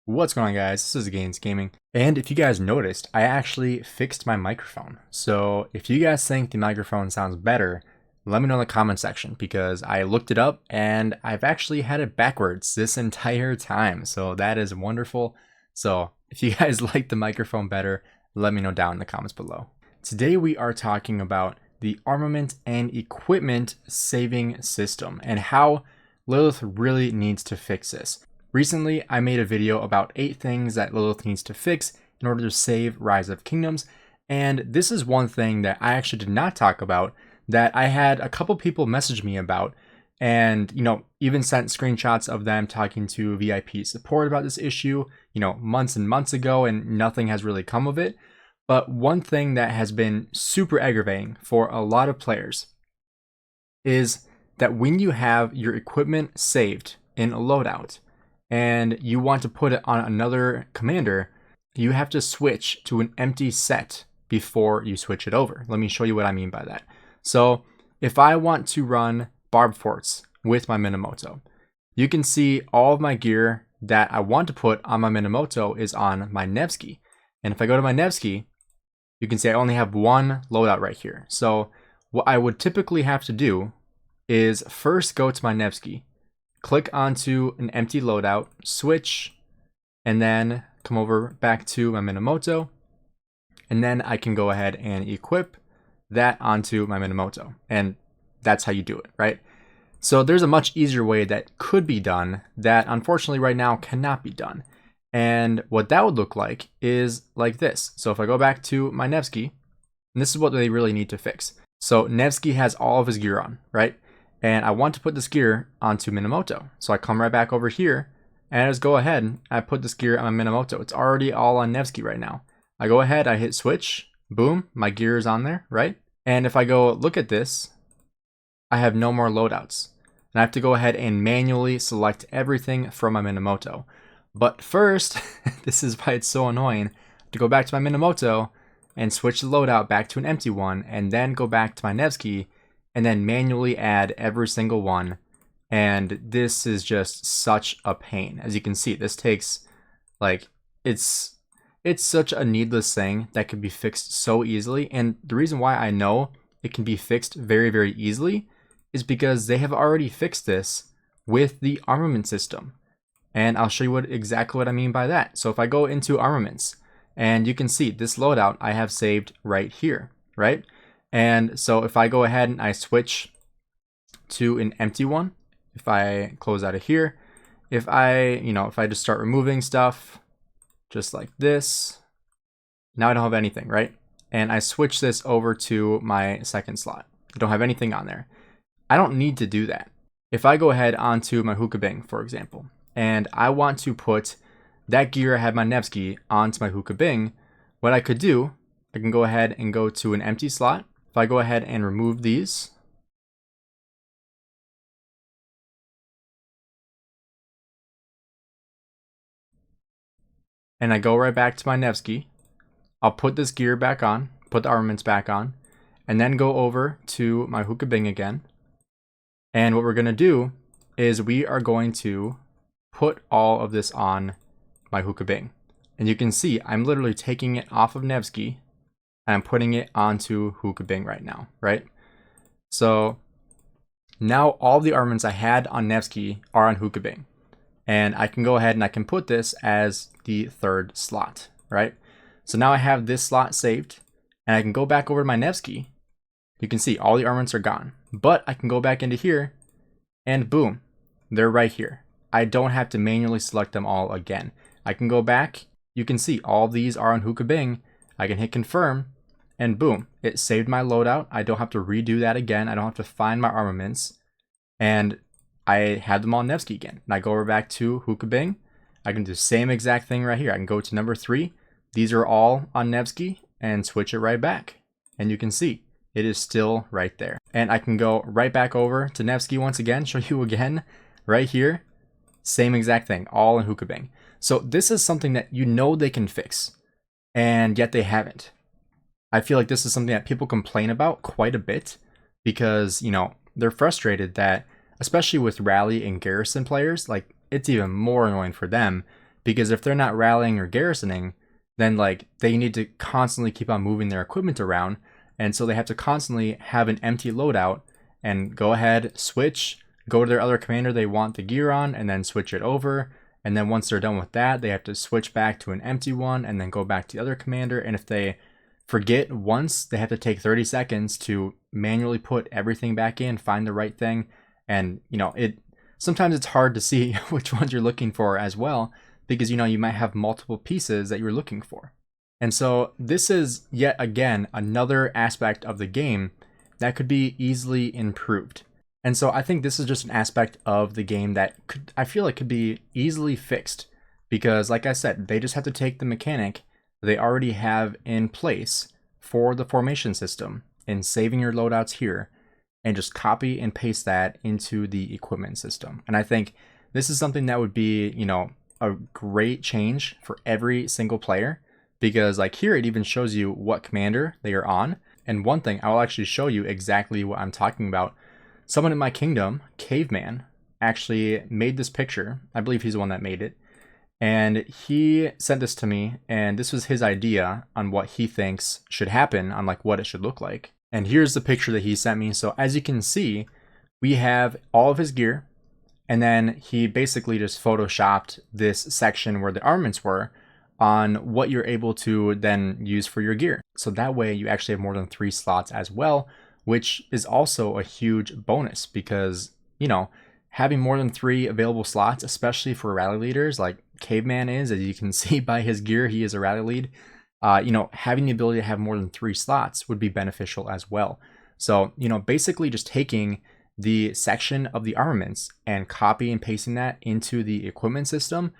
What's going on, guys? This is Gainz Gaming, and if you guys noticed, I actually fixed my microphone. So if you guys think the microphone sounds better, let me know in the comment section, because I looked it up and I've actually had it backwards this entire time. So that is wonderful. So if you guys like the microphone better, let me know down in the comments below. Today we are talking about the armament and equipment saving system and how Lilith really needs to fix this. Recently, I made a video about 8 things that Lilith needs to fix in order to save Rise of Kingdoms, and this is one thing that I actually did not talk about that I had a couple people message me about, and even sent screenshots of them talking to VIP support about this issue, months and months ago, and nothing has really come of it. But one thing that has been super aggravating for a lot of players is that when you have your equipment saved in a loadout, and you want to put it on another commander, you have to switch to an empty set before you switch it over. Let me show you what I mean by that. So if I want to run Barb Forts with my Minamoto, you can see all of my gear that I want to put on my Minamoto is on my Nevsky. And if I go to my Nevsky, you can see I only have one loadout right here. So what I would typically have to do is first go to my Nevsky, click onto an empty loadout, switch, and then come over back to my Minamoto, and then I can go ahead and equip that onto my Minamoto, and that's how you do it, right? So there's a much easier way that could be done that unfortunately right now cannot be done, and what that would look like is like this. So if I go back to my Nevsky, and this is what they really need to fix. So Nevsky has all of his gear on, right? And I want to put this gear onto Minamoto. So I come right back over here and I just go ahead and I put this gear on my Minamoto. It's already all on Nevsky right now. I go ahead, I hit switch, boom, my gear is on there, right? And if I go look at this, I have no more loadouts. And I have to go ahead and manually select everything from my Minamoto. But first, this is why it's so annoying, to go back to my Minamoto and switch the loadout back to an empty one, and then go back to my Nevsky and then manually add every single one. And this is just such a pain. As you can see, this takes, it's such a needless thing that can be fixed so easily. And the reason why I know it can be fixed very, very easily is because they have already fixed this with the armament system. And I'll show you exactly what I mean by that. So if I go into armaments, and you can see this loadout I have saved right here, right? And so if I go ahead and I switch to an empty one, if I close out of here, if I just start removing stuff just like this, now I don't have anything, right? And I switch this over to my second slot. I don't have anything on there. I don't need to do that. If I go ahead onto my Hookabing, for example, and I want to put that gear I had my Nevsky onto my Hookabing, what I could do, I can go ahead and go to an empty slot. If I go ahead and remove these, and I go right back to my Nevsky, I'll put this gear back on, put the armaments back on, and then go over to my Hookabing again. And what we're going to do is we are going to put all of this on my Hookabing. And you can see I'm literally taking it off of Nevsky and I'm putting it onto Hookabing right now, right? So now all the armaments I had on Nevsky are on Hookabing. And I can go ahead and I can put this as the third slot, right? So now I have this slot saved, and I can go back over to my Nevsky. You can see all the armaments are gone, but I can go back into here and boom, they're right here. I don't have to manually select them all again. I can go back, you can see all these are on Hookabing. I can hit confirm, and boom, it saved my loadout. I don't have to redo that again. I don't have to find my armaments, and I had them on Nevsky again. And I go over back to Hookabing. I can do the same exact thing right here. I can go to number 3. These are all on Nevsky and switch it right back. And you can see it is still right there. And I can go right back over to Nevsky once again, show you again right here. Same exact thing, all in Hookabing. So this is something that they can fix, and yet they haven't. I feel like this is something that people complain about quite a bit because, they're frustrated that, especially with Rally and Garrison players, it's even more annoying for them because if they're not rallying or garrisoning, then like they need to constantly keep on moving their equipment around, and so they have to constantly have an empty loadout and go ahead, switch, go to their other commander they want the gear on, and then switch it over. And then once they're done with that, they have to switch back to an empty one and then go back to the other commander. And if they forget once, they have to take 30 seconds to manually put everything back in, find the right thing. And sometimes it's hard to see which ones you're looking for as well, because you might have multiple pieces that you're looking for. And so this is yet again another aspect of the game that could be easily improved. And so I think this is just an aspect of the game that I feel like could be easily fixed, because like I said, they just have to take the mechanic they already have in place for the formation system and saving your loadouts here, and just copy and paste that into the equipment system. And I think this is something that would be, a great change for every single player, because like here, it even shows you what commander they are on. And one thing, I will actually show you exactly what I'm talking about. Someone in my kingdom, Caveman, actually made this picture. I believe he's the one that made it. And he sent this to me, and this was his idea on what he thinks should happen, on like what it should look like. And here's the picture that he sent me. So as you can see, we have all of his gear, and then he basically just photoshopped this section where the armaments were on what you're able to then use for your gear. So that way you actually have more than 3 slots as well, which is also a huge bonus, because, having more than 3 available slots, especially for rally leaders like Caveman is, as you can see by his gear, he is a rally lead. Having the ability to have more than 3 slots would be beneficial as well. So, basically just taking the section of the armaments and copy and pasting that into the equipment system,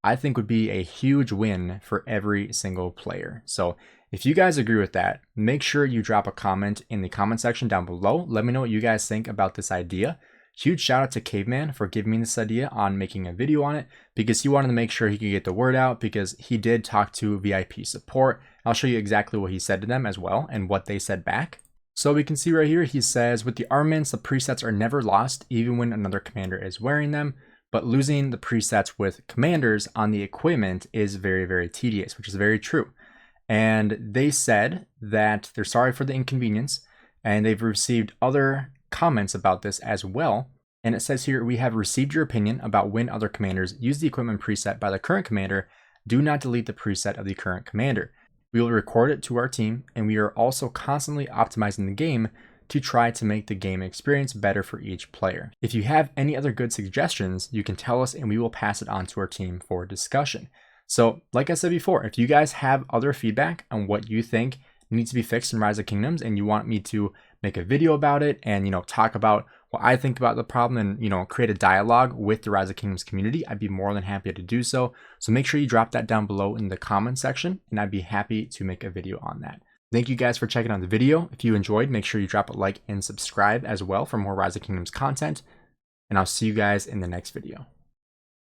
I think would be a huge win for every single player. So if you guys agree with that, make sure you drop a comment in the comment section down below. Let me know what you guys think about this idea. Huge shout out to Caveman for giving me this idea on making a video on it, because he wanted to make sure he could get the word out, because he did talk to VIP support. I'll show you exactly what he said to them as well and what they said back. So we can see right here, he says, with the armaments, the presets are never lost even when another commander is wearing them, but losing the presets with commanders on the equipment is very, very tedious, which is very true. And they said that they're sorry for the inconvenience, and they've received other comments about this as well. And it says here, we have received your opinion about when other commanders use the equipment preset by the current commander. Do not delete the preset of the current commander. We will record it to our team, and we are also constantly optimizing the game to try to make the game experience better for each player. If you have any other good suggestions, you can tell us and we will pass it on to our team for discussion. So like I said before, if you guys have other feedback on what you think needs to be fixed in Rise of Kingdoms, and you want me to make a video about it and, talk about what I think about the problem and, create a dialogue with the Rise of Kingdoms community, I'd be more than happy to do so. So make sure you drop that down below in the comment section, and I'd be happy to make a video on that. Thank you guys for checking out the video. If you enjoyed, make sure you drop a like and subscribe as well for more Rise of Kingdoms content, and I'll see you guys in the next video.